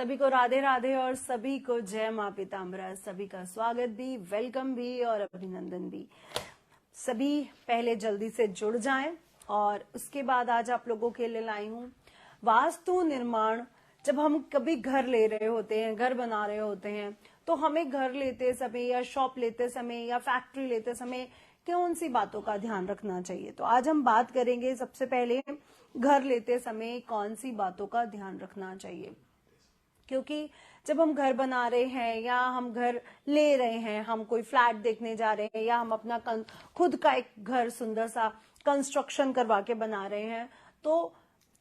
सभी को राधे राधे और सभी को जय माँ पीताम्बरा। सभी का स्वागत भी, वेलकम भी और अभिनंदन भी। सभी पहले जल्दी से जुड़ जाएं और उसके बाद आज आप लोगों के लिए लाई हूं वास्तु निर्माण। जब हम कभी घर ले रहे होते हैं, घर बना रहे होते हैं, तो हमें घर लेते समय या शॉप लेते समय या फैक्ट्री लेते समय कौन सी बातों का ध्यान रखना चाहिए। तो आज हम बात करेंगे सबसे पहले घर लेते समय कौन सी बातों का ध्यान रखना चाहिए। क्योंकि जब हम घर बना रहे हैं या हम घर ले रहे हैं, हम कोई फ्लैट देखने जा रहे हैं या हम अपना खुद का एक घर सुंदर सा कंस्ट्रक्शन करवा के बना रहे हैं, तो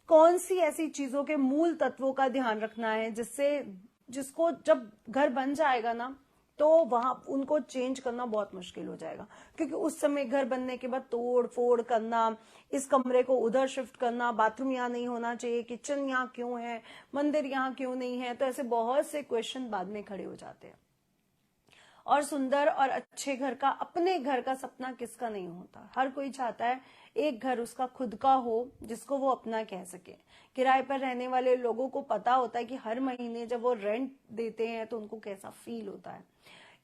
कौन सी ऐसी चीजों के मूल तत्वों का ध्यान रखना है जिसको जब घर बन जाएगा ना, तो वहां उनको चेंज करना बहुत मुश्किल हो जाएगा। क्योंकि उस समय घर बनने के बाद तोड़ फोड़ करना, इस कमरे को उधर शिफ्ट करना, बाथरूम यहाँ नहीं होना चाहिए, किचन यहाँ क्यों है, मंदिर यहाँ क्यों नहीं है, तो ऐसे बहुत से क्वेश्चन बाद में खड़े हो जाते हैं। और सुंदर और अच्छे घर का, अपने घर का सपना किसका नहीं होता। हर कोई चाहता है एक घर उसका खुद का हो जिसको वो अपना कह सके। किराए पर रहने वाले लोगों को पता होता है कि हर महीने जब वो रेंट देते हैं तो उनको कैसा फील होता है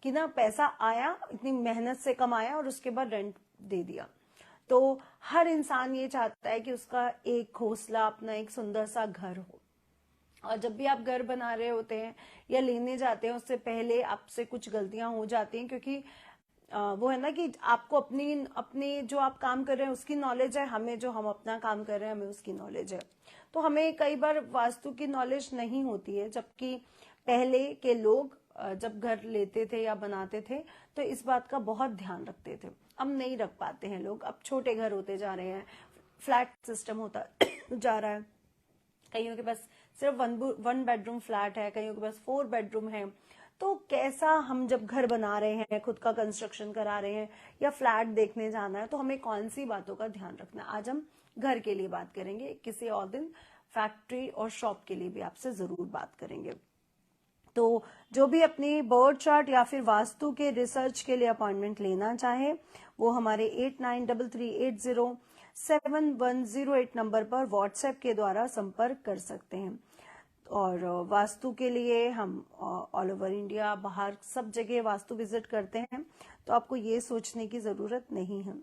कि ना पैसा आया, इतनी मेहनत से कमाया और उसके बाद रेंट दे दिया। तो हर इंसान ये चाहता है कि उसका एक घोंसला, अपना एक सुंदर सा घर हो। और जब भी आप घर बना रहे होते हैं या लेने जाते हैं, उससे पहले आपसे कुछ गलतियां हो जाती हैं। क्योंकि वो है ना कि आपको अपनी जो आप काम कर रहे हैं उसकी नॉलेज है, हमें जो हम अपना काम कर रहे हैं हमें उसकी नॉलेज है। तो हमें कई बार वास्तु की नॉलेज नहीं होती है, जबकि पहले के लोग जब घर लेते थे या बनाते थे तो इस बात का बहुत ध्यान रखते थे। अब नहीं रख पाते हैं लोग, अब छोटे घर होते जा रहे हैं, फ्लैट सिस्टम होता जा रहा है। कईयों के पास सिर्फ वन बेडरूम फ्लैट है, कईयों के पास 4 बेडरूम है। तो कैसा, हम जब घर बना रहे हैं, खुद का कंस्ट्रक्शन करा रहे हैं या फ्लैट देखने जाना है, तो हमें कौन सी बातों का ध्यान रखना है। आज हम घर के लिए बात करेंगे, किसी और दिन फैक्ट्री और शॉप के लिए भी आपसे जरूर बात करेंगे। तो जो भी अपनी बर्थ चार्ट या फिर वास्तु के रिसर्च के लिए अपॉइंटमेंट लेना चाहे, वो हमारे 8933807108 नंबर पर व्हाट्सएप के द्वारा संपर्क कर सकते हैं। और वास्तु के लिए हम ऑल ओवर इंडिया, बाहर सब जगह वास्तु विजिट करते हैं, तो आपको ये सोचने की जरूरत नहीं है।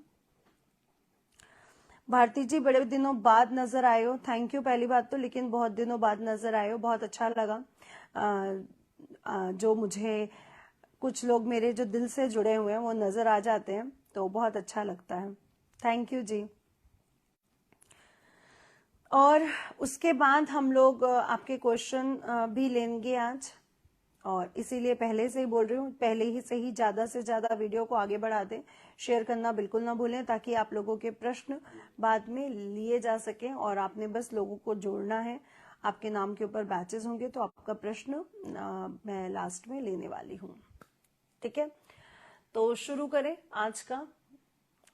भारती जी, बड़े दिनों बाद नजर आए हो। थैंक यू पहली बात तो, लेकिन बहुत दिनों बाद नजर आए हो, बहुत अच्छा लगा। जो मुझे कुछ लोग मेरे जो दिल से जुड़े हुए हैं वो नजर आ जाते हैं, तो बहुत अच्छा लगता है। थैंक यू जी। और उसके बाद हम लोग आपके क्वेश्चन भी लेंगे आज, और इसीलिए पहले से ही बोल रही हूँ, पहले ही से ही ज्यादा से ज्यादा वीडियो को आगे बढ़ा दें, शेयर करना बिल्कुल ना भूलें, ताकि आप लोगों के प्रश्न बाद में लिए जा सकें। और आपने बस लोगों को जोड़ना है, आपके नाम के ऊपर बैचेस होंगे, तो आपका प्रश्न मैं लास्ट में लेने वाली हूँ। ठीक है, तो शुरू करें आज का।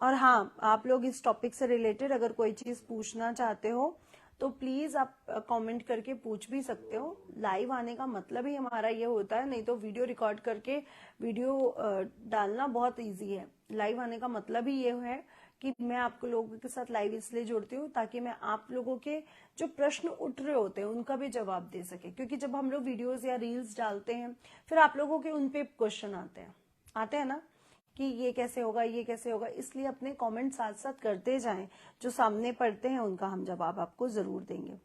और हाँ, आप लोग इस टॉपिक से रिलेटेड अगर कोई चीज पूछना चाहते हो तो प्लीज आप कमेंट करके पूछ भी सकते हो। लाइव आने का मतलब ही हमारा ये होता है, नहीं तो वीडियो रिकॉर्ड करके वीडियो डालना बहुत इजी है। लाइव आने का मतलब ही ये है कि मैं आपको लोगों के साथ लाइव इसलिए जुड़ती हूँ ताकि मैं आप लोगों के जो प्रश्न उठ रहे होते हैं उनका भी जवाब दे सके। क्योंकि जब हम लोग वीडियोस या रील्स डालते हैं, फिर आप लोगों के उन पे क्वेश्चन आते हैं ना कि ये कैसे होगा, ये कैसे होगा। इसलिए अपने कमेंट साथ साथ करते जाएं, जो सामने पढ़ते हैं उनका हम जवाब आपको जरूर देंगे।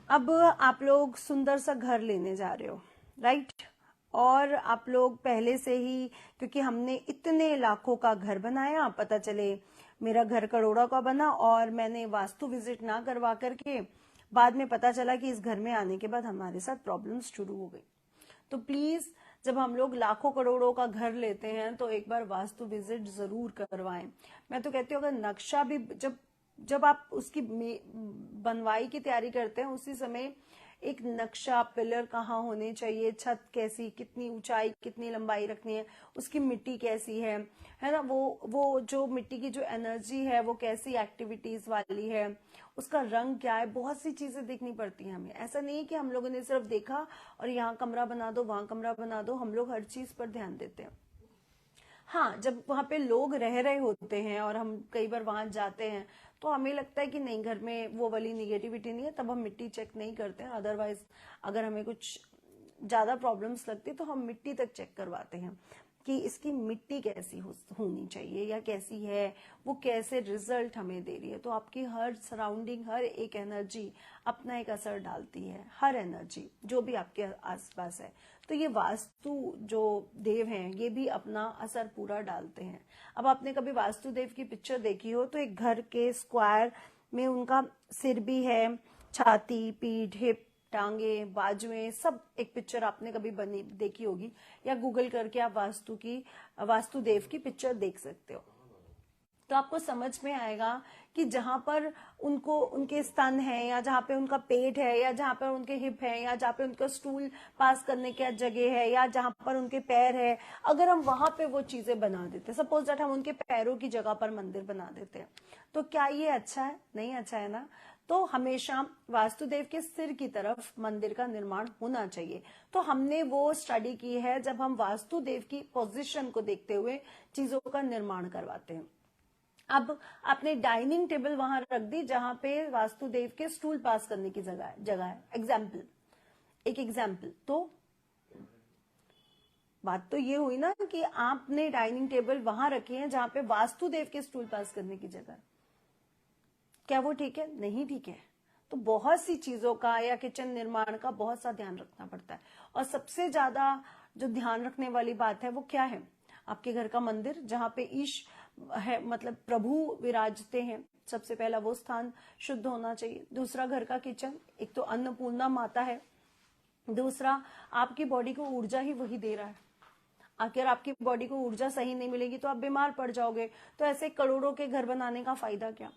अब आप लोग सुंदर सा घर लेने जा रहे हो, राइट? और आप लोग पहले से ही, क्योंकि हमने इतने लाखों का घर बनाया, पता चले मेरा घर करोड़ों का बना और मैंने वास्तु विजिट ना करवा करके बाद में पता चला कि इस घर में आने के बाद हमारे साथ प्रॉब्लम्स शुरू हो गई। तो प्लीज, जब हम लोग लाखों करोड़ों का घर लेते हैं तो एक बार वास्तु विजिट जरूर करवाएं। मैं तो कहती हूँ अगर नक्शा भी जब आप उसकी बनवाई की तैयारी करते हैं, उसी समय एक नक्शा, पिलर कहाँ होने चाहिए, छत कैसी, कितनी ऊंचाई, कितनी लंबाई रखनी है, उसकी मिट्टी कैसी है ना, वो जो मिट्टी की जो एनर्जी है वो कैसी एक्टिविटीज वाली है, उसका रंग क्या है, बहुत सी चीजें देखनी पड़ती हैं हमें। ऐसा नहीं है कि हम लोगों ने सिर्फ देखा और यहाँ कमरा बना दो, वहां कमरा बना दो, हम लोग हर चीज पर ध्यान देते हैं। हाँ, जब वहां पे लोग रह रहे होते हैं और हम कई बार वहां जाते हैं तो हमें लगता है कि नहीं, घर में वो वाली निगेटिविटी नहीं है, तब हम मिट्टी चेक नहीं करते हैं। अदरवाइज अगर हमें कुछ ज्यादा प्रॉब्लम्स लगती तो हम मिट्टी तक चेक करवाते हैं कि इसकी मिट्टी कैसी होनी चाहिए या कैसी है, वो कैसे रिजल्ट हमें दे रही है। तो आपकी हर सराउंडिंग, हर एक एनर्जी अपना एक असर डालती है, हर एनर्जी जो भी आपके आसपास है। तो ये वास्तु जो देव हैं ये भी अपना असर पूरा डालते हैं। अब आपने कभी वास्तु देव की पिक्चर देखी हो तो एक घर के स्क्वायर में उनका सिर भी है, छाती, पीठ, हिप, टांगे, बाजुएं, सब एक पिक्चर आपने कभी बनी देखी होगी, या गूगल करके आप वास्तु देव की पिक्चर देख सकते हो। तो आपको समझ में आएगा कि जहां पर उनको उनके स्तन है, या जहां पे उनका पेट है, या जहां पर उनके हिप है, या जहां पे उनका स्टूल पास करने की जगह है, या जहां पर उनके पैर है, अगर हम वहां पे वो चीजें बना देते, सपोज दैट हम उनके पैरों की जगह पर मंदिर बना देते हैं, तो क्या ये अच्छा है? नहीं अच्छा है ना। तो हमेशा वास्तुदेव के सिर की तरफ मंदिर का निर्माण होना चाहिए। तो हमने वो स्टडी की है जब हम वास्तुदेव की पोजीशन को देखते हुए चीजों का निर्माण करवाते हैं। अब आपने डाइनिंग टेबल वहां रख दी जहां पे वास्तुदेव के स्टूल पास करने की जगह है। एक एग्जाम्पल। तो बात तो ये हुई ना कि आपने डाइनिंग टेबल वहां रखी है जहां पे वास्तुदेव के स्टूल पास करने की जगह। क्या वो ठीक है? नहीं ठीक है। तो बहुत सी चीजों का या किचन निर्माण का बहुत सा ध्यान रखना पड़ता है। और सबसे ज्यादा जो ध्यान रखने वाली बात है वो क्या है? आपके घर का मंदिर जहां पे ईश है, मतलब प्रभु विराजते हैं, सबसे पहला वो स्थान शुद्ध होना चाहिए। दूसरा घर का किचन, एक तो अन्नपूर्णा माता है, दूसरा आपकी बॉडी को ऊर्जा ही वही दे रहा है। अगर आपकी बॉडी को ऊर्जा सही नहीं मिलेगी तो आप बीमार पड़ जाओगे। तो ऐसे करोड़ों के घर बनाने का फायदा क्या?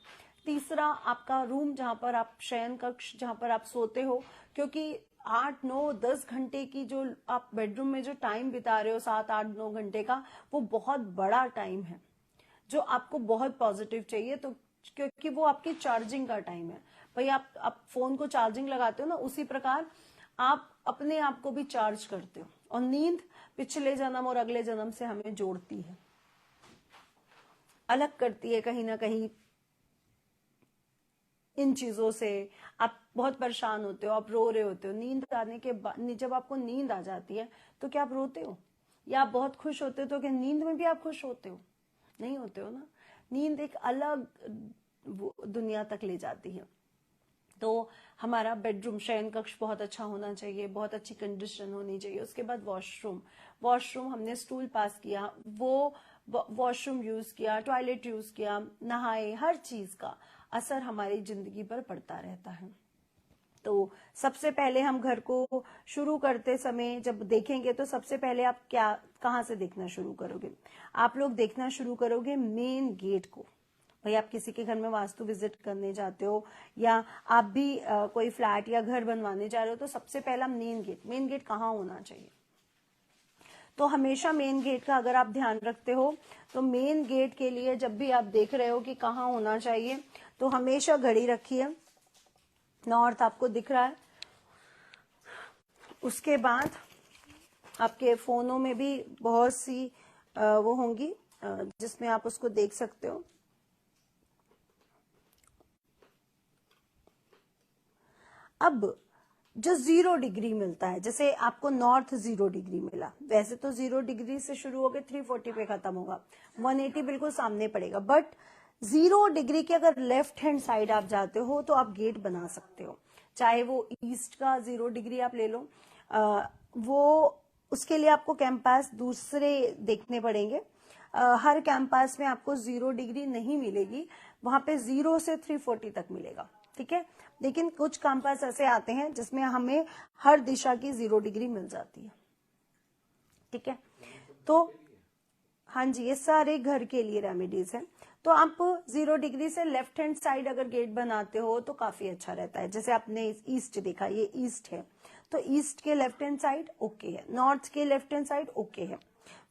तीसरा आपका रूम, जहां पर आप शयन कक्ष, जहां पर आप सोते हो, क्योंकि 8, 9, 10 घंटे की जो आप बेडरूम में जो टाइम बिता रहे हो, 7, 8, 9 घंटे का, वो बहुत बड़ा टाइम है जो आपको बहुत पॉजिटिव चाहिए। तो क्योंकि वो आपकी चार्जिंग का टाइम है। भाई आप फोन को चार्जिंग लगाते हो ना, उसी प्रकार आप अपने आप को भी चार्ज करते हो। और नींद पिछले जन्म और अगले जन्म से हमें जोड़ती है, अलग करती है कहीं ना कहीं इन चीजों से। आप बहुत परेशान होते हो, आप रो रहे होते हो, नींद आने के बाद जब आपको नींद आ जाती है तो क्या आप रोते हो? या आप बहुत खुश होते हो? तो क्या नींद में भी आप खुश होते हो? नहीं होते हो ना। नींद एक अलग दुनिया तक ले जाती है। तो हमारा बेडरूम, शयन कक्ष बहुत अच्छा होना चाहिए, बहुत अच्छी कंडीशन होनी चाहिए। उसके बाद वॉशरूम हमने स्टूल पास किया, वो वॉशरूम यूज किया, टॉयलेट यूज किया, नहाए, हर चीज का असर हमारी जिंदगी पर पड़ता रहता है। तो सबसे पहले हम घर को शुरू करते समय जब देखेंगे तो सबसे पहले आप कहाँ से देखना शुरू करोगे? आप लोग देखना शुरू करोगे मेन गेट को। भाई आप किसी के घर में वास्तु विजिट करने जाते हो, या आप भी कोई फ्लैट या घर बनवाने जा रहे हो, तो सबसे पहला मेन गेट कहाँ होना चाहिए? तो हमेशा मेन गेट का अगर आप ध्यान रखते हो तो मेन गेट के लिए जब भी आप देख रहे हो कि कहाँ होना चाहिए, तो हमेशा घड़ी रखिए। नॉर्थ आपको दिख रहा है। उसके बाद आपके फोनों में भी बहुत सी वो होंगी जिसमें आप उसको देख सकते हो। अब जो 0 डिग्री मिलता है, जैसे आपको नॉर्थ 0 डिग्री मिला, वैसे तो 0 डिग्री से शुरू होकर 340 पे खत्म होगा, 180 बिल्कुल सामने पड़ेगा। बट 0 डिग्री के अगर लेफ्ट हैंड साइड आप जाते हो तो आप गेट बना सकते हो। चाहे वो ईस्ट का 0 डिग्री आप ले लो, वो उसके लिए आपको कैंपास दूसरे देखने पड़ेंगे। हर कैंपास में आपको 0 डिग्री नहीं मिलेगी, वहां पे 0 से 340 तक मिलेगा, ठीक है। लेकिन कुछ कैंपस ऐसे आते हैं जिसमें हमें हर दिशा की 0 डिग्री मिल जाती है, ठीक है। तो हाँ जी, ये सारे घर के लिए रेमेडीज हैं। तो आप 0 डिग्री से लेफ्ट हैंड साइड अगर गेट बनाते हो तो काफी अच्छा रहता है। जैसे आपने ईस्ट देखा, ये ईस्ट है, तो ईस्ट के लेफ्ट हैंड साइड ओके है, नॉर्थ के लेफ्ट हैंड साइड ओके है,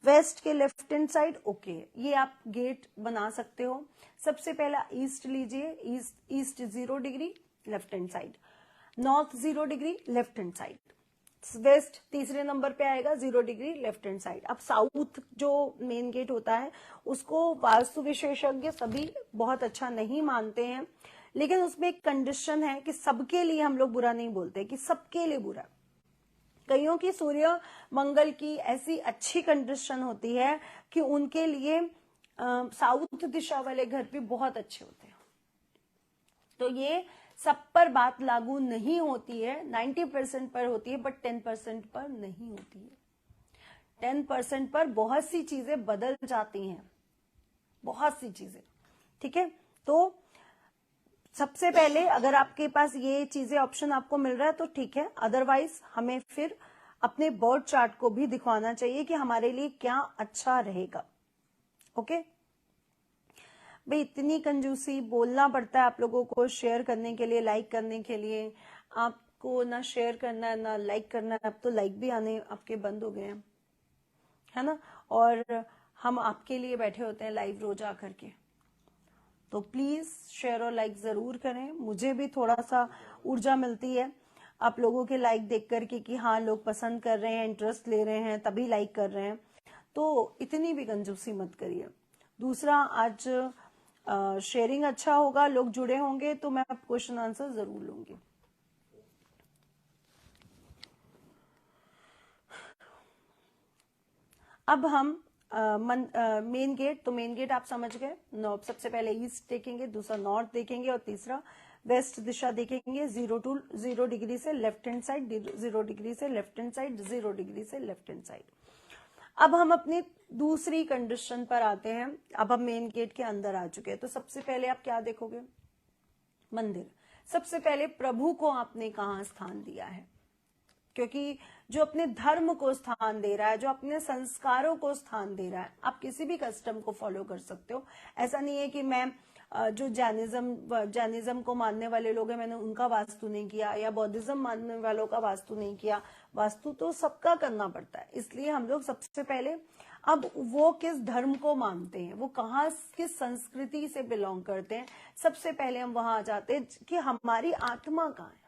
वेस्ट के लेफ्ट हैंड साइड ओके है। ये आप गेट बना सकते हो। सबसे पहला ईस्ट लीजिए, east 0 degree left hand side, north 0 degree left hand side, west तीसरे नंबर पे आएगा 0 डिग्री लेफ्ट हैंड साइड। अब साउथ जो मेन गेट होता है उसको वास्तु विशेषज्ञ सभी बहुत अच्छा नहीं मानते हैं, लेकिन उसमें एक कंडीशन है कि सबके लिए हम लोग बुरा नहीं बोलते कि सबके लिए बुरा। कईयों की सूर्य मंगल की ऐसी अच्छी कंडीशन होती है कि उनके लिए साउथ दिशा वाले घर भी बहुत अच्छे होते हैं। तो ये सब पर बात लागू नहीं होती है, 90% पर होती है, बट 10% पर नहीं होती है। 10% पर बहुत सी चीजें बदल जाती हैं, बहुत सी चीजें। ठीक है, तो सबसे पहले अगर आपके पास ये चीजें ऑप्शन आपको मिल रहा है तो ठीक है, अदरवाइज हमें फिर अपने बर्थ चार्ट को भी दिखवाना चाहिए कि हमारे लिए क्या अच्छा रहेगा। ओके भाई, इतनी कंजूसी बोलना पड़ता है आप लोगों को शेयर करने के लिए, लाइक करने के लिए। आपको ना शेयर करना है ना लाइक करना है, अब तो लाइक भी आने आपके बंद हो गए हैं, है ना। और हम आपके लिए बैठे होते हैं लाइव रोज आकर के, तो प्लीज शेयर और लाइक जरूर करें। मुझे भी थोड़ा सा ऊर्जा मिलती है आप लोगों के लाइक देख करके कि हाँ लोग पसंद कर रहे हैं, इंटरेस्ट ले रहे हैं, तभी लाइक कर रहे हैं। तो इतनी भी कंजूसी मत करिए। दूसरा, आज शेयरिंग अच्छा होगा, लोग जुड़े होंगे तो मैं क्वेश्चन आंसर जरूर लूंगी। अब हम मेन गेट, तो मेन गेट आप समझ गए। सबसे पहले ईस्ट देखेंगे, दूसरा नॉर्थ देखेंगे और तीसरा वेस्ट दिशा देखेंगे। 0 डिग्री से लेफ्ट हैंड साइड, 0 डिग्री से लेफ्ट हैंड साइड, 0 डिग्री से लेफ्ट हैंड साइड। अब हम अपनी दूसरी कंडीशन पर आते हैं। अब हम मेन गेट के अंदर आ चुके हैं, तो सबसे पहले आप क्या देखोगे? मंदिर। सबसे पहले प्रभु को आपने कहाँ स्थान दिया है? क्योंकि जो अपने धर्म को स्थान दे रहा है, जो अपने संस्कारों को स्थान दे रहा है, आप किसी भी कस्टम को फॉलो कर सकते हो। ऐसा नहीं है कि मैं जो जैनिज्म को मानने वाले लोग हैं मैंने उनका वास्तु नहीं किया, या बौद्धिज्म मानने वालों का वास्तु नहीं किया। वास्तु तो सबका करना पड़ता है। इसलिए हम लोग सबसे पहले, अब वो किस धर्म को मानते हैं, वो कहाँ किस संस्कृति से बिलोंग करते हैं, सबसे पहले हम वहां आ जाते हैं कि हमारी आत्मा कहाँ है।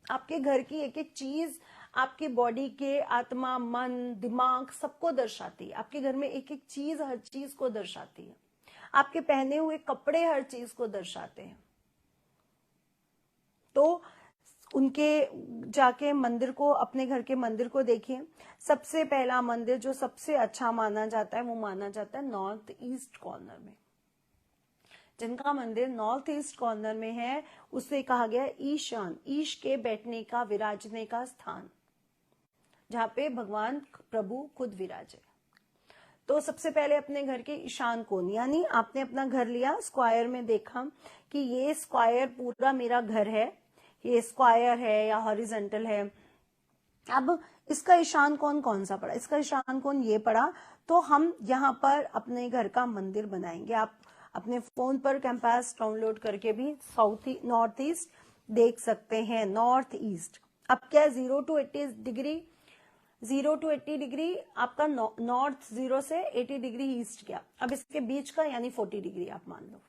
आपके घर की एक एक चीज आपके बॉडी के आत्मा, मन, दिमाग सबको दर्शाती है। आपके घर में एक एक चीज हर चीज को दर्शाती है। आपके पहने हुए कपड़े हर चीज को दर्शाते हैं। तो उनके जाके मंदिर को, अपने घर के मंदिर को देखिए। सबसे पहला मंदिर जो सबसे अच्छा माना जाता है वो माना जाता है नॉर्थ ईस्ट कॉर्नर में। जिनका मंदिर नॉर्थ ईस्ट कॉर्नर में है उसे कहा गया ईशान, ईश के बैठने का, विराजने का स्थान, जहां पे भगवान प्रभु खुद विराजे। तो सबसे पहले अपने घर के ईशान कोण, यानी आपने अपना घर लिया, स्क्वायर में देखा कि ये स्क्वायर पूरा मेरा घर है, ये स्क्वायर है या हॉरिजेंटल है। अब इसका ईशान कोण कौन सा पड़ा? इसका ईशान कोण ये पड़ा। तो हम यहाँ पर अपने घर का मंदिर बनाएंगे। आप अपने फोन पर कैंपस डाउनलोड करके भी नॉर्थ ईस्ट देख सकते हैं। नॉर्थ ईस्ट अब क्या है? 0 to 80 डिग्री, 0 to 80 डिग्री आपका नॉर्थ, 0 से 80 डिग्री ईस्ट गया। अब इसके बीच का यानी 40 डिग्री आप मान लो,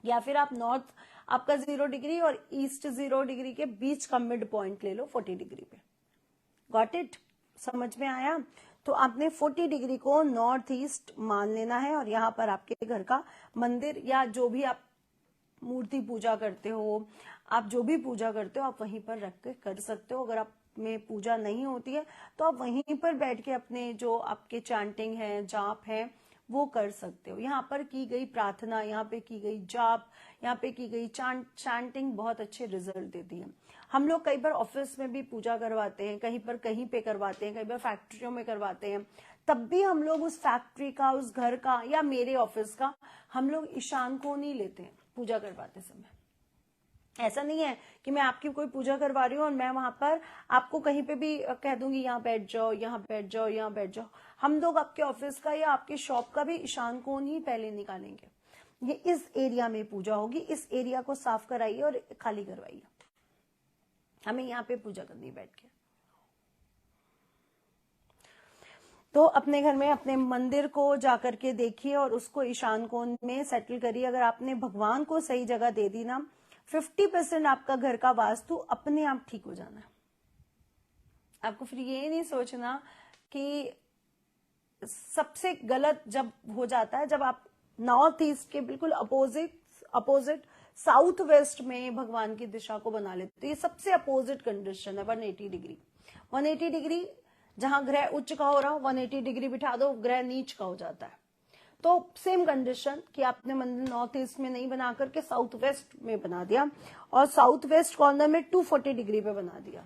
या फिर आप नॉर्थ आपका 0 डिग्री और ईस्ट 0 डिग्री के बीच का मिड पॉइंट ले लो 40 डिग्री पे। Got it? समझ में आया? तो आपने 40 डिग्री को नॉर्थ ईस्ट मान लेना है और यहाँ पर आपके घर का मंदिर या जो भी आप मूर्ति पूजा करते हो, आप जो भी पूजा करते हो आप वहीं पर रख के कर सकते हो। अगर आप में पूजा नहीं होती है तो आप वहीं पर बैठ के अपने जो आपके चैंटिंग है, जाप है, वो कर सकते हो। यहाँ पर की गई प्रार्थना, यहाँ पे की गई जाप, यहाँ पे की गई चैंटिंग बहुत अच्छे रिजल्ट देती है। हम लोग कई बार ऑफिस में भी पूजा करवाते हैं, कहीं पर कहीं पे करवाते हैं, कई बार फैक्ट्रियों में करवाते हैं, तब भी हम लोग उस फैक्ट्री का, उस घर का या मेरे ऑफिस का हम लोग ईशान को नहीं लेते हैं पूजा करवाते समय। ऐसा नहीं है कि मैं आपकी कोई पूजा करवा रही हूँ और मैं वहां पर आपको कहीं पे भी कह दूंगी यहाँ बैठ जाओ, यहाँ बैठ जाओ, यहाँ बैठ जाओ। हम लोग आपके ऑफिस का या आपके शॉप का भी ईशान कोण ही पहले निकालेंगे। ये इस एरिया में पूजा होगी, इस एरिया को साफ कराइए और खाली करवाइए। हमें यहाँ पे पूजा करनी बैठ के। तो अपने घर में अपने मंदिर को जाकर के देखिए और उसको ईशान कोण में सेटल करिए। अगर आपने भगवान को सही जगह दे दी ना 50% आपका घर का वास्तु अपने आप ठीक हो जाना है। आपको फिर ये नहीं सोचना कि सबसे गलत जब हो जाता है जब आप नॉर्थ ईस्ट के बिल्कुल अपोजिट साउथ वेस्ट में भगवान की दिशा को बना लेते, तो ये सबसे अपोजिट कंडीशन है 180 डिग्री। 180 डिग्री जहां ग्रह उच्च का हो रहा हो, 180 डिग्री बिठा दो, ग्रह नीच का हो जाता है। तो सेम कंडीशन कि आपने मंदिर नॉर्थ ईस्ट में नहीं बना करके साउथ वेस्ट में बना दिया और साउथ वेस्ट कॉर्नर में 240 डिग्री पे बना दिया,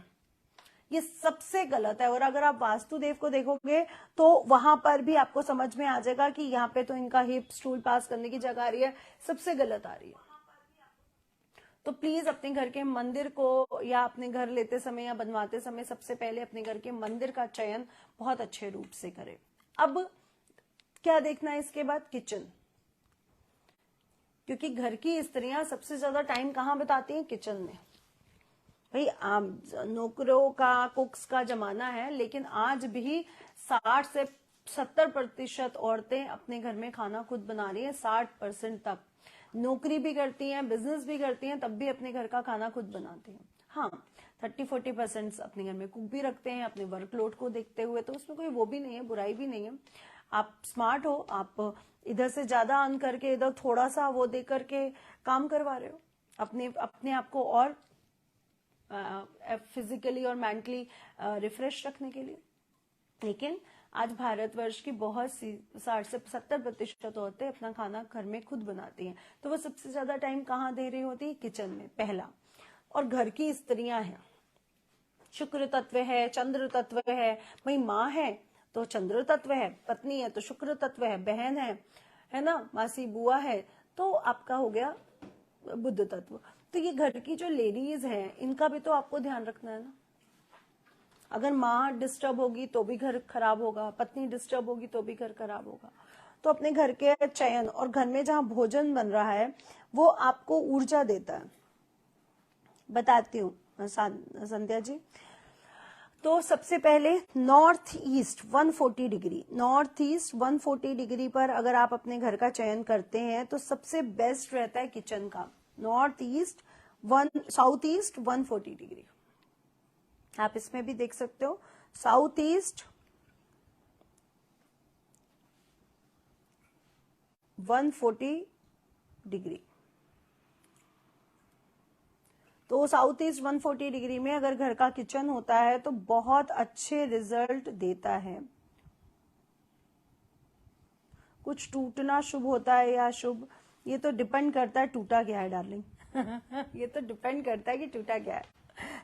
ये सबसे गलत है। और अगर आप वास्तुदेव को देखोगे तो वहां पर भी आपको समझ में आ जाएगा कि यहाँ पे तो इनका हिप स्टूल पास करने की जगह आ रही है, सबसे गलत आ रही है। तो प्लीज अपने घर के मंदिर को या अपने घर लेते समय या बनवाते समय सबसे पहले अपने घर के मंदिर का चयन बहुत अच्छे रूप से करें। अब क्या देखना है इसके बाद? किचन, क्योंकि घर की स्त्रियां सबसे ज्यादा टाइम कहाँ बिताती हैं? किचन में। भाई नौकरों का, कुक्स का जमाना है, लेकिन आज भी 60 से 70% औरतें अपने घर में खाना खुद बना रही हैं। 60% तक नौकरी भी करती हैं, बिजनेस भी करती हैं, तब भी अपने घर का खाना खुद बनाती हैं। हाँ, 30-40% अपने घर में कुक भी रखते हैं अपने वर्कलोड को देखते हुए, तो उसमें कोई वो भी नहीं है, बुराई भी नहीं है। आप स्मार्ट हो, आप इधर से ज्यादा अर्न करके इधर थोड़ा सा वो दे करके काम करवा रहे हो अपने आप को और फिजिकली और मेंटली रिफ्रेश रखने के लिए। लेकिन आज भारतवर्ष की बहुत सी 60 से 70% औरतें अपना खाना घर में खुद बनाती हैं, तो वो सबसे ज्यादा टाइम कहाँ दे रही होती है? किचन में, पहला। और घर की स्त्रियां हैं, शुक्र तत्व है, चंद्र तत्व है, भाई माँ है तो चंद्र तत्व है, पत्नी है तो शुक्र तत्व है, बहन है ना, मासी बुआ है तो आपका हो गया बुध तत्व। तो ये घर की जो लेडीज हैं इनका भी तो आपको ध्यान रखना है ना। अगर माँ डिस्टर्ब होगी तो भी घर खराब होगा, पत्नी डिस्टर्ब होगी तो भी घर खराब होगा। तो अपने घर के चयन और घर में जहां भोजन बन रहा है वो आपको ऊर्जा देता है। बताती हूँ संध्या जी। तो सबसे पहले north east 140 degree, north east 140 degree पर अगर आप अपने घर का चयन करते हैं तो सबसे बेस्ट रहता है किचन का। North east south east 140 degree, आप इसमें भी देख सकते हो, साउथ ईस्ट 140 डिग्री। तो साउथ ईस्ट 140 डिग्री में अगर घर का किचन होता है तो बहुत अच्छे रिजल्ट देता है। कुछ टूटना शुभ होता है या शुभ, ये तो डिपेंड करता है टूटा क्या है डार्लिंग। ये तो डिपेंड करता है कि टूटा क्या है।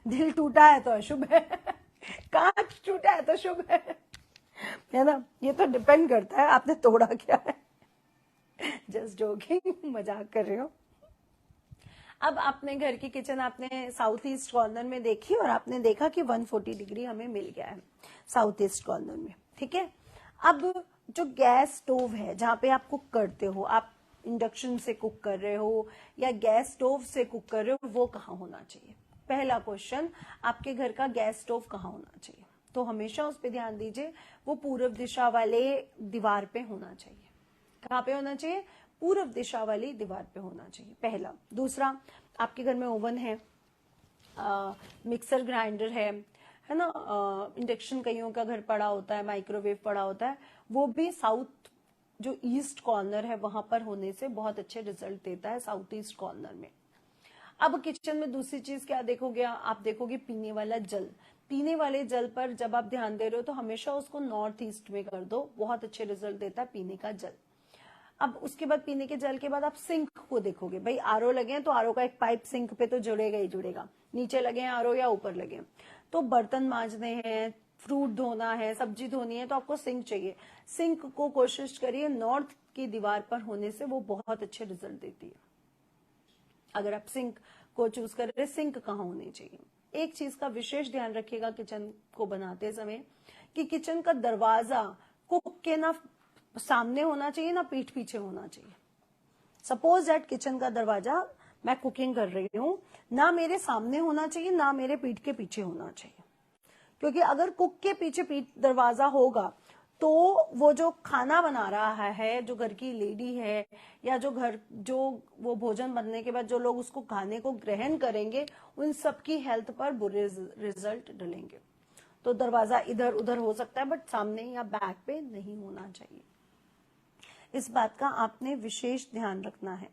दिल टूटा है तो अशुभ है, कांच टूटा है तो शुभ है ना। ये तो डिपेंड करता है आपने तोड़ा क्या है। जस्ट जोकिंग, मजाक कर रही हो। अब अपने घर की किचन आपने साउथ ईस्ट कॉर्नर में देखी और आपने देखा कि 140 डिग्री हमें मिल गया है साउथ ईस्ट कॉर्नर में, ठीक है। अब जो गैस स्टोव है जहां पे आप कुक करते हो, आप इंडक्शन से कुक कर रहे हो या गैस स्टोव से कुक कर रहे हो, वो कहाँ होना चाहिए? पहला क्वेश्चन, आपके घर का गैस स्टोव कहाँ होना चाहिए? तो हमेशा उस पर ध्यान दीजिए, वो पूर्व दिशा वाले दीवार पे होना चाहिए। कहाँ पे होना चाहिए? पूर्व दिशा वाली दीवार पे होना चाहिए, पहला। दूसरा, आपके घर में ओवन है, मिक्सर ग्राइंडर है ना, इंडक्शन कईयों का घर पड़ा होता है, माइक्रोवेव पड़ा होता है, वो भी साउथ जो ईस्ट कॉर्नर है वहां पर होने से बहुत अच्छे रिजल्ट देता है, साउथ ईस्ट कॉर्नर में। अब किचन में दूसरी चीज क्या देखोगे? आप देखोगे पीने वाला जल। पीने वाले जल पर जब आप ध्यान दे रहे हो तो हमेशा उसको नॉर्थ ईस्ट में कर दो, बहुत अच्छे रिजल्ट देता है पीने का जल। अब उसके बाद पीने के जल के बाद आप सिंक को देखोगे। भाई आरओ लगे हैं तो आरओ का एक पाइप सिंक पे तो जुड़ेगा ही जुड़ेगा, नीचे लगे हैं आरओ या ऊपर लगे हैं। तो बर्तन मांजने हैं, फ्रूट धोना है, सब्जी धोनी है, तो आपको सिंक चाहिए। सिंक को कोशिश करिए नॉर्थ की दीवार पर होने से वो बहुत अच्छे रिजल्ट देती है। अगर आप सिंक को चूज कर रहे, सिंक कहाँ होनी चाहिए? एक चीज का विशेष ध्यान रखिएगा किचन को बनाते समय कि किचन का दरवाजा कुक के ना सामने होना चाहिए ना पीठ पीछे होना चाहिए। सपोज दैट किचन का दरवाजा, मैं कुकिंग कर रही हूं, ना मेरे सामने होना चाहिए ना मेरे पीठ के पीछे होना चाहिए। क्योंकि अगर कुक के पीछे दरवाजा होगा तो वो जो खाना बना रहा है, जो घर की लेडी है, या जो वो भोजन बनने के बाद जो लोग उसको खाने को ग्रहण करेंगे, उन सबकी हेल्थ पर बुरे रिजल्ट डलेंगे। तो दरवाजा इधर उधर हो सकता है, बट सामने या बैक पे नहीं होना चाहिए। इस बात का आपने विशेष ध्यान रखना है,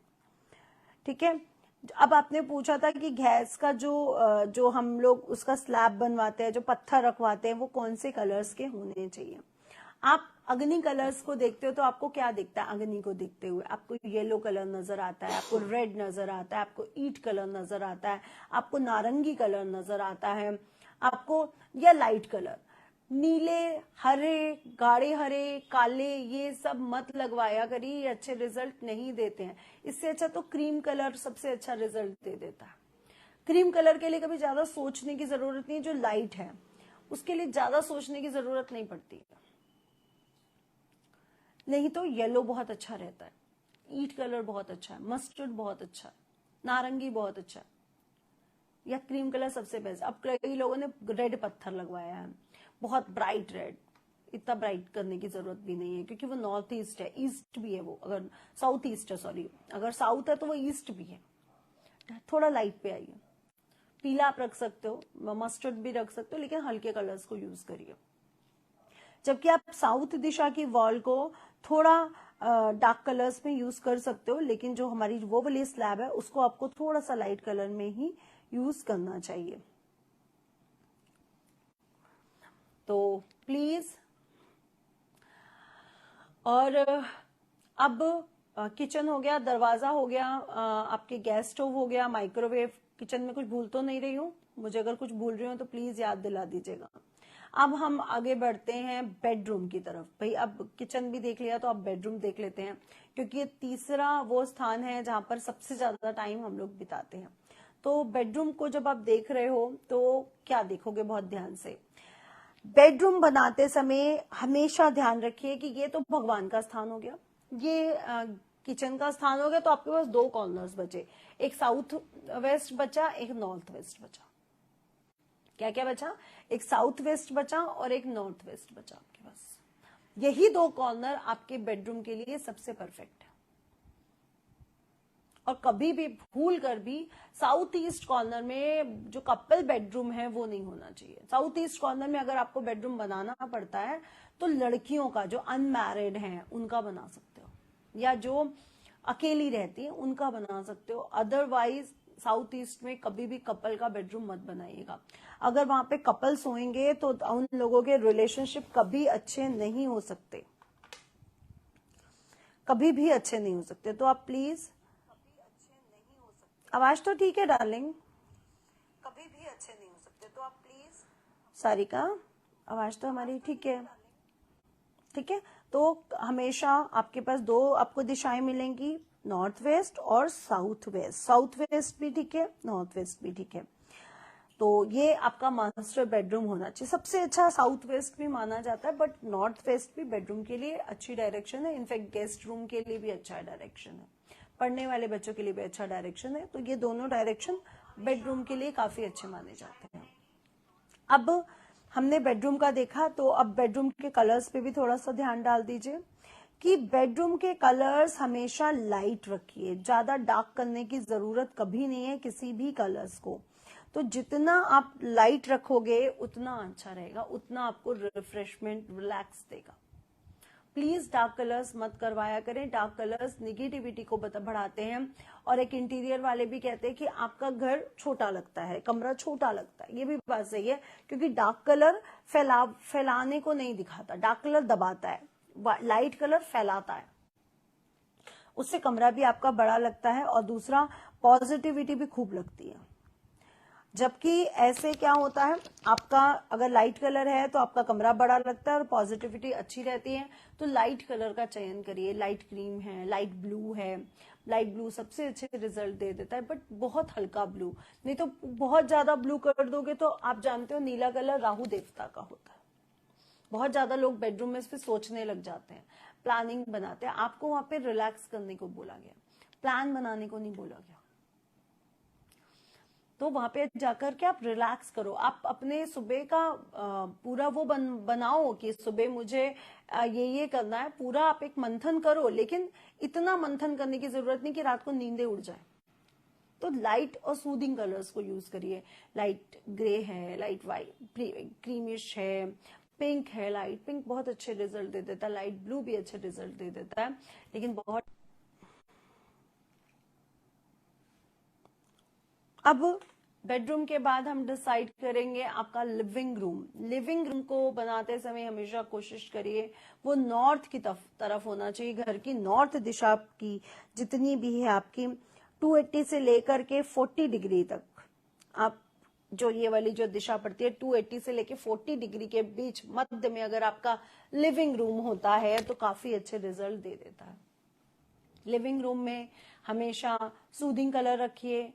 ठीक है। अब आपने पूछा था कि गैस का जो हम लोग उसका स्लैब बनवाते हैं, जो पत्थर रखवाते हैं, वो कौन से कलर्स के होने चाहिए। आप अग्नि कलर्स को देखते हो तो आपको क्या दिखता है? अग्नि को देखते हुए आपको येलो कलर नजर आता है, आपको रेड नजर आता है, आपको ईट कलर नजर आता है, आपको नारंगी कलर नजर आता है, आपको या लाइट कलर। नीले, हरे, गाढ़े हरे, काले, ये सब मत लगवाया करिए, ये अच्छे रिजल्ट नहीं देते हैं। इससे अच्छा तो क्रीम कलर सबसे अच्छा रिजल्ट दे देता है। क्रीम कलर के लिए कभी ज्यादा सोचने की जरूरत नहीं, जो लाइट है उसके लिए ज्यादा सोचने की जरूरत नहीं पड़ती है। नहीं तो येलो बहुत अच्छा रहता है, ईट कलर बहुत अच्छा है, मस्टर्ड बहुत अच्छा है, नारंगी बहुत अच्छा है, या क्रीम कलर सबसे बेस्ट। अब कई लोगों ने रेड पत्थर लगवाया है, बहुत ब्राइट रेड। इतना ब्राइट करने की जरूरत भी नहीं है, क्योंकि वो नॉर्थ ईस्ट है, ईस्ट भी है वो, अगर साउथ ईस्ट है, सॉरी, अगर साउथ है तो वो ईस्ट भी है। थोड़ा लाइट पे आइए। पीला आप रख सकते हो, मस्टर्ड भी रख सकते हो, लेकिन हल्के कलर्स को यूज करिए। जबकि आप साउथ दिशा की वॉल को थोड़ा डार्क कलर्स में यूज कर सकते हो, लेकिन जो हमारी वो वाली स्लैब है उसको आपको थोड़ा सा लाइट कलर में ही यूज करना चाहिए। तो प्लीज, और अब किचन हो गया, दरवाजा हो गया, आपके गैस स्टोव हो गया, माइक्रोवेव, किचन में कुछ भूल तो नहीं रही हूँ? मुझे अगर कुछ भूल रही हूँ तो प्लीज याद दिला दीजिएगा। अब हम आगे बढ़ते हैं बेडरूम की तरफ। भाई अब किचन भी देख लिया तो अब बेडरूम देख लेते हैं, क्योंकि ये तीसरा वो स्थान है जहां पर सबसे ज्यादा टाइम हम लोग बिताते हैं। तो बेडरूम को जब आप देख रहे हो तो क्या देखोगे? बहुत ध्यान से बेडरूम बनाते समय हमेशा ध्यान रखिए कि ये तो भगवान का स्थान हो गया, ये किचन का स्थान हो गया, तो आपके पास दो कॉर्नर्स बचे, एक साउथ वेस्ट बचा, एक नॉर्थ वेस्ट बचा। क्या क्या बचा? एक साउथ वेस्ट बचा और एक नॉर्थ वेस्ट बचा आपके पास। यही दो कॉर्नर आपके बेडरूम के लिए सबसे परफेक्ट है। और कभी भी भूल कर भी साउथ ईस्ट कॉर्नर में जो कपल बेडरूम है वो नहीं होना चाहिए। साउथ ईस्ट कॉर्नर में अगर आपको बेडरूम बनाना पड़ता है तो लड़कियों का, जो अनमैरिड हैं उनका बना सकते हो, या जो अकेली रहती है उनका बना सकते हो। अदरवाइज साउथ ईस्ट में कभी भी कपल का बेडरूम मत बनाइएगा। अगर वहां पे कपल सोएंगे तो उन लोगों के रिलेशनशिप कभी अच्छे नहीं हो सकते, कभी भी अच्छे नहीं हो सकते। तो आप प्लीज, आवाज तो ठीक है डार्लिंग, कभी भी अच्छे नहीं हो सकते, तो आप प्लीज। सारिका, आवाज तो हमारी ठीक है, ठीक है। तो हमेशा आपके पास दो आपको दिशाएं मिलेंगी, नॉर्थ वेस्ट और साउथ वेस्ट। साउथ वेस्ट भी ठीक है, नॉर्थ वेस्ट भी ठीक है। तो ये आपका मास्टर बेडरूम होना चाहिए। सबसे अच्छा साउथ वेस्ट भी माना जाता है, बट नॉर्थ वेस्ट भी बेडरूम के लिए अच्छी डायरेक्शन है। इनफैक्ट गेस्ट रूम के लिए भी अच्छा डायरेक्शन है, पढ़ने वाले बच्चों के लिए भी अच्छा डायरेक्शन है। तो ये दोनों डायरेक्शन बेडरूम के लिए काफी अच्छे माने जाते हैं। अब हमने बेडरूम का देखा, तो अब बेडरूम के कलर्स पे भी थोड़ा सा ध्यान डाल दीजिए कि बेडरूम के कलर्स हमेशा लाइट रखिए। ज्यादा डार्क करने की जरूरत कभी नहीं है किसी भी कलर्स को। तो जितना आप लाइट रखोगे उतना अच्छा रहेगा, उतना आपको रिफ्रेशमेंट, रिलैक्स देगा। प्लीज डार्क कलर्स मत करवाया करें। डार्क कलर्स निगेटिविटी को बढ़ाते हैं। और एक इंटीरियर वाले भी कहते हैं कि आपका घर छोटा लगता है, कमरा छोटा लगता है। ये भी बात सही है, क्योंकि डार्क कलर फैलाने को नहीं दिखाता, डार्क कलर दबाता है, लाइट कलर फैलाता है। उससे कमरा भी आपका बड़ा लगता है और दूसरा पॉजिटिविटी भी खूब लगती है। जबकि ऐसे क्या होता है, आपका अगर लाइट कलर है तो आपका कमरा बड़ा लगता है और पॉजिटिविटी अच्छी रहती है। तो लाइट कलर का चयन करिए। लाइट क्रीम है, लाइट ब्लू है। लाइट ब्लू सबसे अच्छे रिजल्ट दे देता है, बट बहुत हल्का ब्लू नहीं। तो बहुत ज्यादा ब्लू कर दोगे तो आप जानते हो नीला कलर राहु देवता का होता है। बहुत ज्यादा लोग बेडरूम में इस पे सोचने लग जाते हैं, प्लानिंग बनाते हैं। आपको वहां पे रिलैक्स करने को बोला गया, प्लान बनाने को नहीं बोला गया। तो वहां पे जाकर के आप रिलैक्स करो, आप अपने सुबह का पूरा वो बनाओ कि सुबह मुझे ये करना है, पूरा आप एक मंथन करो, लेकिन इतना मंथन करने की जरूरत नहीं कि रात को नींदें उड़ जाए। तो लाइट और सूदिंग कलर्स को यूज करिए। लाइट ग्रे है, लाइट वाइट क्रीमिश है, पिंक है। लाइट पिंक बहुत अच्छे रिजल्ट दे देता है, लाइट ब्लू भी अच्छे रिजल्ट दे देता है, लेकिन बहुत। अब बेडरूम के बाद हम डिसाइड करेंगे आपका लिविंग रूम। लिविंग रूम को बनाते समय हमेशा कोशिश करिए वो नॉर्थ की तरफ होना चाहिए। घर की नॉर्थ दिशा की जितनी भी है आपकी 280 से लेकर के 40 डिग्री तक, आप जो ये वाली जो दिशा पड़ती है 280 से लेकर 40 डिग्री के बीच मध्य में अगर आपका लिविंग रूम होता है तो काफी अच्छे रिजल्ट दे देता है। लिविंग रूम में हमेशा सूदिंग कलर रखिए,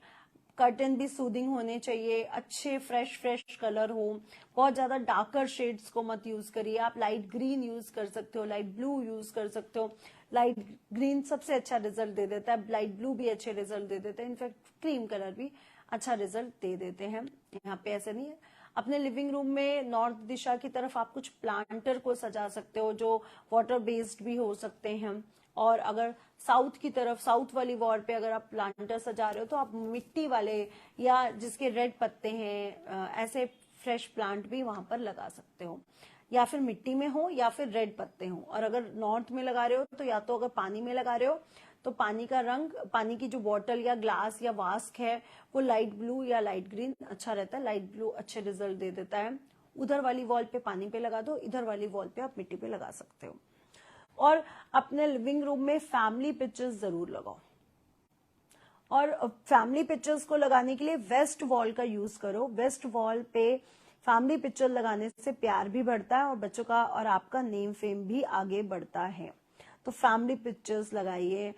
कर्टन भी सूदिंग होने चाहिए, अच्छे फ्रेश कलर हो, बहुत ज्यादा डार्कर शेड्स को मत यूज करिए। आप लाइट ग्रीन यूज कर सकते हो, लाइट ब्लू यूज कर सकते हो। लाइट ग्रीन सबसे अच्छा रिजल्ट दे देता है, लाइट ब्लू भी अच्छे रिजल्ट दे देते हैं, इनफैक्ट क्रीम कलर भी अच्छा रिजल्ट दे देते हैं। यहाँ पे ऐसे नहीं है। अपने लिविंग रूम में नॉर्थ दिशा की तरफ आप कुछ प्लांटर को सजा सकते हो जो वाटर बेस्ड भी हो सकते हैं, और अगर साउथ की तरफ, साउथ वाली वॉल पे अगर आप प्लांटर सजा रहे हो तो आप मिट्टी वाले या जिसके रेड पत्ते हैं ऐसे फ्रेश प्लांट भी वहां पर लगा सकते हो, या फिर मिट्टी में हो या फिर रेड पत्ते हो। और अगर नॉर्थ में लगा रहे हो तो या तो अगर पानी में लगा रहे हो तो पानी का रंग, पानी की जो बॉटल या ग्लास या वास्क है वो लाइट ब्लू या लाइट ग्रीन अच्छा रहता है। लाइट ब्लू अच्छे रिजल्ट दे देता है। उधर वाली वॉल पे पानी पे लगा दो, इधर वाली वॉल पे आप मिट्टी पे लगा सकते हो। और अपने लिविंग रूम में फैमिली पिक्चर्स जरूर लगाओ, और फैमिली पिक्चर्स को लगाने के लिए वेस्ट वॉल का यूज करो। वेस्ट वॉल पे फैमिली पिक्चर लगाने से प्यार भी बढ़ता है और बच्चों का और आपका नेम फेम भी आगे बढ़ता है। तो फैमिली पिक्चर्स लगाइए।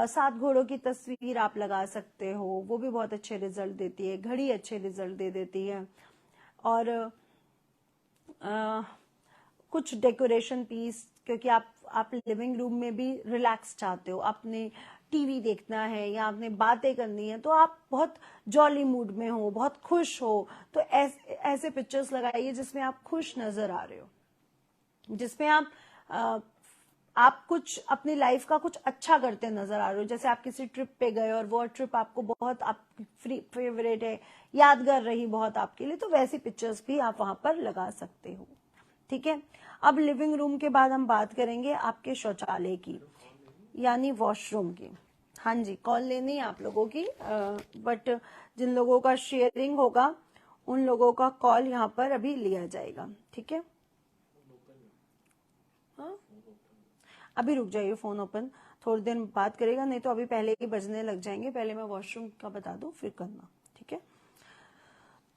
7 घोड़ों की तस्वीर आप लगा सकते हो, वो भी बहुत अच्छे रिजल्ट देती है। घड़ी अच्छे रिजल्ट दे देती है। और कुछ डेकोरेशन पीस, क्योंकि आप लिविंग रूम में भी रिलैक्स चाहते हो, आपने टीवी देखना है या आपने बातें करनी है, तो आप बहुत जॉली मूड में हो, बहुत खुश हो, तो ऐसे पिक्चर्स लगाइए जिसमें आप खुश नजर आ रहे हो, जिसमें आप कुछ अपनी लाइफ का कुछ अच्छा करते नजर आ रहे हो। जैसे आप किसी ट्रिप पे गए और वो ट्रिप आपको बहुत आपकी फेवरेट है, यादगार रही बहुत आपके लिए, तो वैसी पिक्चर्स भी आप वहां पर लगा सकते हो। ठीक है। अब लिविंग रूम के बाद हम बात करेंगे आपके शौचालय की, यानी वॉशरूम की। हाँ जी, कॉल लेनी है आप लोगों की, बट जिन लोगों का शेयरिंग होगा उन लोगों का कॉल यहाँ पर अभी लिया जाएगा। ठीक है, हाँ अभी रुक जाइए, फोन ओपन थोड़ी देर बात करेगा, नहीं तो अभी पहले ही बजने लग जाएंगे। पहले मैं वॉशरूम का बता दूं फिर करना। ठीक है,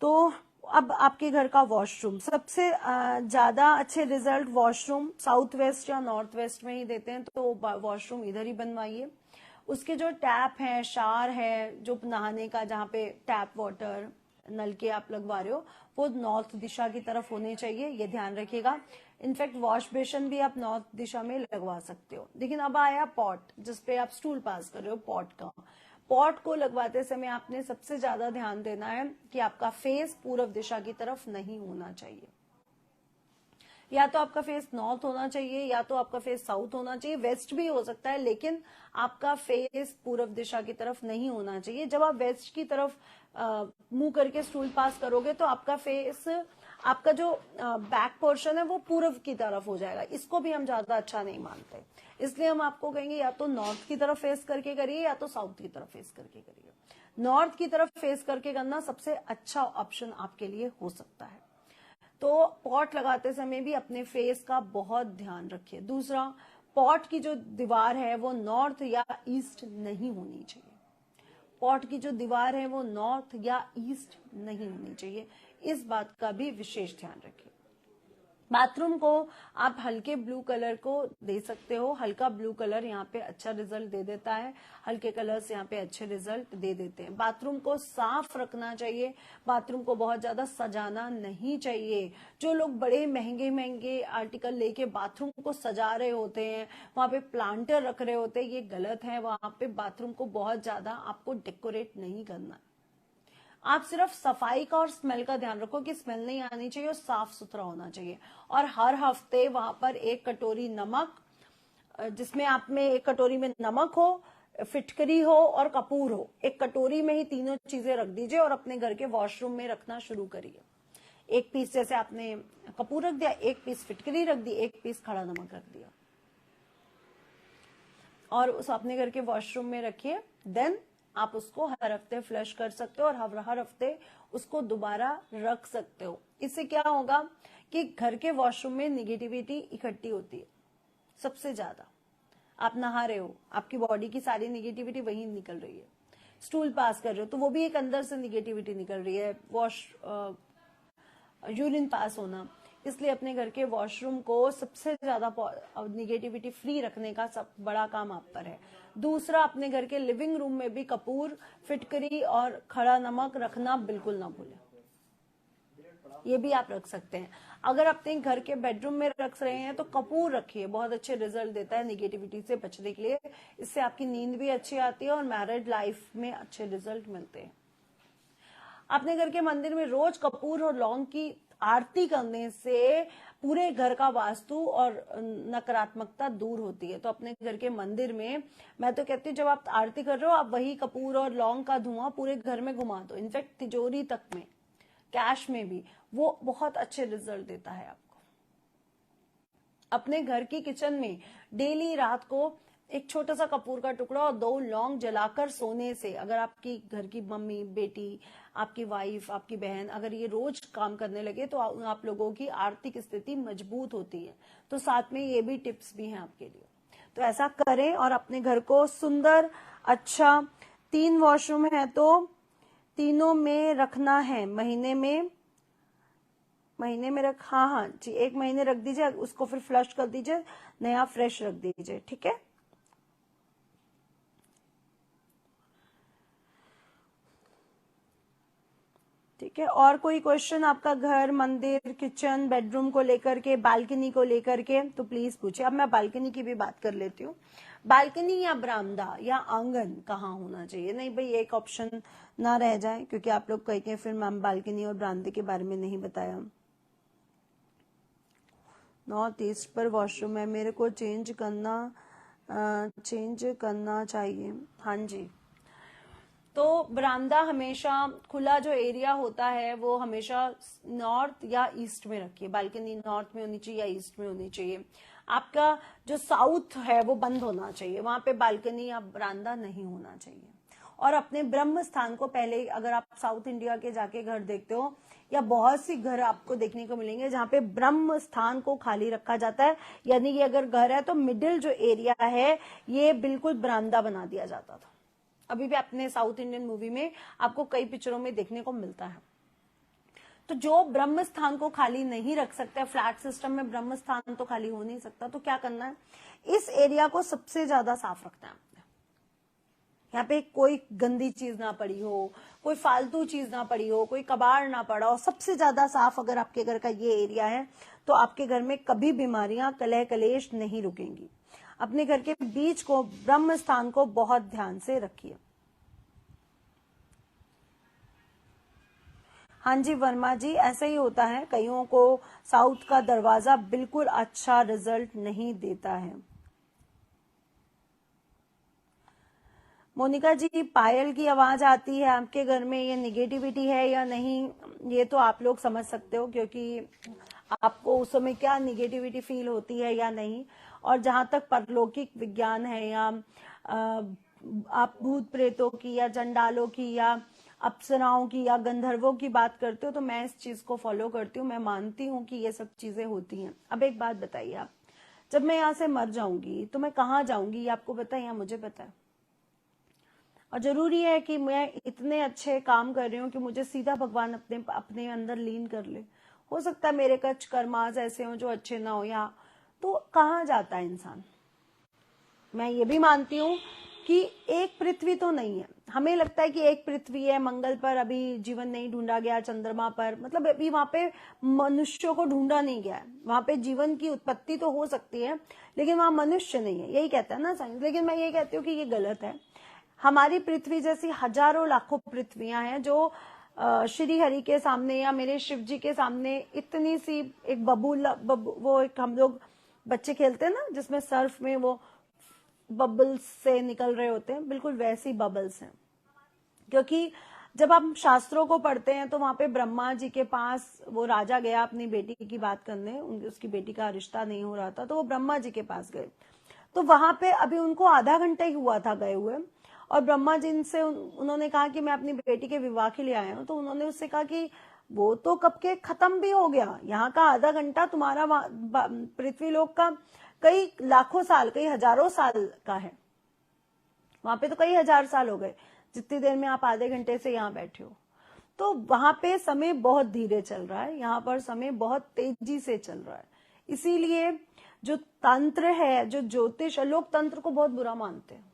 तो अब आपके घर का वॉशरूम, सबसे ज्यादा अच्छे रिजल्ट वॉशरूम साउथ वेस्ट या नॉर्थ वेस्ट में ही देते हैं, तो वॉशरूम इधर ही बनवाइए। उसके जो टैप है, शावर है, जो नहाने का जहाँ पे टैप वाटर नल के आप लगवा रहे हो, वो नॉर्थ दिशा की तरफ होने चाहिए, ये ध्यान रखिएगा। इनफैक्ट वॉश बेसिन भी आप नॉर्थ दिशा में लगवा सकते हो। लेकिन अब आया पॉट, जिसपे आप स्टूल पास कर रहे हो, पॉट का। पॉट को लगवाते समय आपने सबसे ज्यादा ध्यान देना है कि आपका फेस पूर्व दिशा की तरफ नहीं होना चाहिए। या तो आपका फेस नॉर्थ होना चाहिए या तो आपका फेस साउथ होना चाहिए, वेस्ट भी हो सकता है, लेकिन आपका फेस पूर्व दिशा की तरफ नहीं होना चाहिए। जब आप वेस्ट की तरफ मुंह करके स्टूल पास करोगे तो आपका फेस, आपका जो बैक पोर्शन है वो पूर्व की तरफ हो जाएगा। इसको भी हम ज्यादा अच्छा नहीं मानते, इसलिए हम आपको कहेंगे या तो नॉर्थ की तरफ फेस करके करिए या तो साउथ की तरफ फेस करके करिए। नॉर्थ की तरफ फेस करके करना सबसे अच्छा ऑप्शन आपके लिए हो सकता है। तो पॉट लगाते समय भी अपने फेस का बहुत ध्यान रखिए। दूसरा, पॉट की जो दीवार है वो नॉर्थ या ईस्ट नहीं होनी चाहिए। पॉट की जो दीवार है वो नॉर्थ या ईस्ट नहीं होनी चाहिए, इस बात का भी विशेष ध्यान रखिए। बाथरूम को आप हल्के ब्लू कलर को दे सकते हो, हल्का ब्लू कलर यहाँ पे अच्छा रिजल्ट दे देता है, हल्के कलर्स यहाँ पे अच्छे रिजल्ट दे देते हैं। बाथरूम को साफ रखना चाहिए, बाथरूम को बहुत ज्यादा सजाना नहीं चाहिए। जो लोग बड़े महंगे महंगे आर्टिकल लेके बाथरूम को सजा रहे होते हैं, वहां पे प्लांटर रख रहे होते हैं, ये गलत है। वहां पे बाथरूम को बहुत ज्यादा आपको डेकोरेट नहीं करना। आप सिर्फ सफाई का और स्मेल का ध्यान रखो कि स्मेल नहीं आनी चाहिए और साफ सुथरा होना चाहिए। और हर हफ्ते वहां पर 1 कटोरी नमक, जिसमें आप में 1 कटोरी में नमक हो, फिटकरी हो और कपूर हो, 1 कटोरी में ही तीनों चीजें रख दीजिए और अपने घर के वॉशरूम में रखना शुरू करिए। 1 पीस जैसे आपने कपूर रख दिया, 1 पीस फिटकरी रख दी, 1 पीस खड़ा नमक रख दिया और उस अपने घर के वॉशरूम में रखिए। देन आप उसको हर हफ्ते फ्लश कर सकते हो और हर हफ्ते उसको दोबारा रख सकते हो। इससे क्या होगा कि घर के वॉशरूम में निगेटिविटी इकट्ठी होती है सबसे ज्यादा। आप नहा रहे हो, आपकी बॉडी की सारी निगेटिविटी वहीं निकल रही है। स्टूल पास कर रहे हो तो वो भी एक अंदर से निगेटिविटी निकल रही है। यूरिन पास होना, इसलिए अपने घर के वॉशरूम को सबसे ज्यादा निगेटिविटी फ्री रखने का सब बड़ा काम आप पर है। दूसरा, अपने घर के लिविंग रूम में भी कपूर, फिटकरी और खड़ा नमक रखना बिल्कुल ना भूलें। ये भी आप रख सकते हैं। अगर अपने घर के बेडरूम में रख रहे हैं तो कपूर रखिए, बहुत अच्छे रिजल्ट देता है निगेटिविटी से बचने के लिए। इससे आपकी नींद भी अच्छी आती है और मैरिड लाइफ में अच्छे रिजल्ट मिलते हैं। अपने घर के मंदिर में रोज कपूर और लौंग की आरती करने से पूरे घर का वास्तु और नकारात्मकता दूर होती है। तो अपने घर के मंदिर में मैं तो कहती हूँ, जब आप आरती कर रहे हो, आप वही कपूर और लौंग का धुआं पूरे घर में घुमा दो। इनफैक्ट तिजोरी तक में, कैश में भी, वो बहुत अच्छे रिजल्ट देता है आपको। अपने घर की किचन में डेली रात को एक छोटा सा कपूर का टुकड़ा और 2 लौंग जलाकर सोने से, अगर आपकी घर की मम्मी, बेटी, आपकी वाइफ, आपकी बहन अगर ये रोज काम करने लगे तो आप लोगों की आर्थिक स्थिति मजबूत होती है। तो साथ में ये भी टिप्स भी हैं आपके लिए। तो ऐसा करें और अपने घर को सुंदर, अच्छा, 3 वॉशरूम है तो तीनों में रखना है। महीने में हाँ जी, 1 महीने रख दीजिए, उसको फिर फ्लश कर दीजिए, नया फ्रेश रख दीजिए। ठीक है, ठीक है। और कोई क्वेश्चन आपका घर, मंदिर, किचन, बेडरूम को लेकर के, बालकनी को लेकर के, तो प्लीज पूछिए। अब मैं बालकनी की भी बात कर लेती हूँ। बालकनी या बरामदा या आंगन कहाँ होना चाहिए? नहीं भाई, एक ऑप्शन ना रह जाए, क्योंकि आप लोग कहेंगे फिर मैम बालकनी और बरामदे के बारे में नहीं बताया। नॉर्थ ईस्ट पर वॉशरूम है, मेरे को चेंज करना चाहिए। हाँ जी, तो बरामदा हमेशा खुला जो एरिया होता है वो हमेशा नॉर्थ या ईस्ट में रखिए। बालकनी नॉर्थ में होनी चाहिए या ईस्ट में होनी चाहिए। आपका जो साउथ है वो बंद होना चाहिए, वहां पे बालकनी या बरामदा नहीं होना चाहिए। और अपने ब्रह्म स्थान को पहले, अगर आप साउथ इंडिया के जाके घर देखते हो, या बहुत सी घर आपको देखने को मिलेंगे जहाँ पे ब्रह्म स्थान को खाली रखा जाता है, यानी ये अगर घर है तो मिडिल जो एरिया है ये बिल्कुल बरामदा बना दिया जाता था। अभी भी अपने साउथ इंडियन मूवी में आपको कई पिक्चरों में देखने को मिलता है। तो जो ब्रह्म स्थान को खाली नहीं रख सकते, फ्लैट सिस्टम में ब्रह्म स्थान तो खाली हो नहीं सकता, तो क्या करना है, इस एरिया को सबसे ज्यादा साफ रखना है। यहाँ पे कोई गंदी चीज ना पड़ी हो, कोई फालतू चीज ना पड़ी हो, कोई कबाड़ ना पड़ा हो, सबसे ज्यादा साफ अगर आपके घर का ये एरिया है तो आपके घर में कभी बीमारियां, कलह कलेश नहीं रुकेंगी। अपने घर के बीच को, ब्रह्म स्थान को बहुत ध्यान से रखिए। हाँ जी वर्मा जी, ऐसा ही होता है, कईयों को साउथ का दरवाजा बिल्कुल अच्छा रिजल्ट नहीं देता है। मोनिका जी, पायल की आवाज आती है आपके घर में, ये निगेटिविटी है या नहीं, ये तो आप लोग समझ सकते हो, क्योंकि आपको उस समय क्या निगेटिविटी फील होती है या नहीं। और जहां तक परलौकिक विज्ञान है, या आप भूत प्रेतों की या चंडालों की या अप्सराओं की या गंधर्वों की बात करते हो, तो मैं इस चीज को फॉलो करती हूँ। मैं मानती हूँ कि ये सब चीजें होती हैं। अब एक बात बताइए आप, जब मैं यहाँ से मर जाऊंगी तो मैं कहाँ जाऊंगी, ये आपको पता है या मुझे पता है? और जरूरी है कि मैं इतने अच्छे काम कर रही हूँ कि मुझे सीधा भगवान अपने अंदर लीन कर ले। हो सकता है मेरे कुछ कर्मास ऐसे हो जो अच्छे ना हो, या तो कहाँ जाता है इंसान। मैं ये भी मानती हूँ कि एक पृथ्वी तो नहीं है। हमें लगता है कि एक पृथ्वी है, मंगल पर अभी जीवन नहीं ढूंढा गया, चंद्रमा पर, मतलब अभी वहां पे मनुष्यों को ढूंढा नहीं गया है। वहां पे जीवन की उत्पत्ति तो हो सकती है लेकिन वहां मनुष्य नहीं है, यही कहता है ना साइंस। लेकिन मैं ये कहती हूँ कि ये गलत है। हमारी पृथ्वी जैसी हजारों लाखों पृथ्वियां हैं जो श्री हरि के सामने या मेरे शिव जी के सामने इतनी सी एक वो एक हम लोग बच्चे खेलते हैं ना जिसमें सर्फ में वो बबल्स से निकल रहे होते हैं, बिल्कुल वैसी बबल्स हैं। क्योंकि जब हम शास्त्रों को पढ़ते हैं तो वहां पे ब्रह्मा जी के पास वो राजा गया अपनी बेटी की बात करने, उसकी बेटी का रिश्ता नहीं हो रहा था तो वो ब्रह्मा जी के पास गए। तो वहां पे अभी उनको आधा घंटा ही हुआ था गए हुए, और ब्रह्मा जी से उन्होंने कहा कि मैं अपनी बेटी के विवाह के लिए आया हूं। तो उन्होंने उससे कहा कि वो तो कब के खत्म भी हो गया, यहाँ का आधा घंटा तुम्हारा पृथ्वीलोक का कई लाखों साल कई हजारों साल का है, वहां पे तो कई हजार साल हो गए जितनी देर में आप आधे घंटे से यहाँ बैठे हो। तो वहां पे समय बहुत धीरे चल रहा है, यहाँ पर समय बहुत तेजी से चल रहा है। इसीलिए जो तंत्र है, जो ज्योतिष है, लोग तंत्र को बहुत बुरा मानते हैं,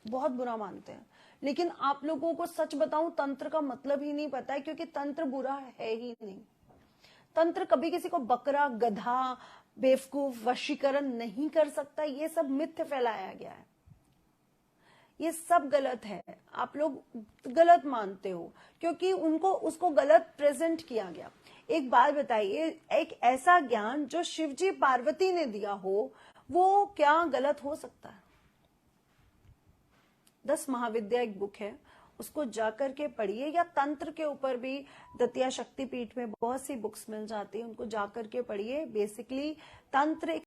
बहुत बुरा मानते हैं। लेकिन आप लोगों को सच बताऊं, तंत्र का मतलब ही नहीं पता है, क्योंकि तंत्र बुरा है ही नहीं। तंत्र कभी किसी को बकरा, गधा, बेवकूफ, वशीकरण नहीं कर सकता। ये सब मिथ्य फैलाया गया है, ये सब गलत है। आप लोग गलत मानते हो क्योंकि उनको उसको गलत प्रेजेंट किया गया। एक बात बताइए, एक ऐसा ज्ञान जो शिवजी पार्वती ने दिया हो वो क्या गलत हो सकता है? 10 महाविद्या एक बुक है, उसको जाकर के पढ़िए, या तंत्र के ऊपर भी दतिया शक्तिपीठ में बहुत सी बुक्स मिल जाती है, उनको जाकर के पढ़िए। बेसिकली तंत्र एक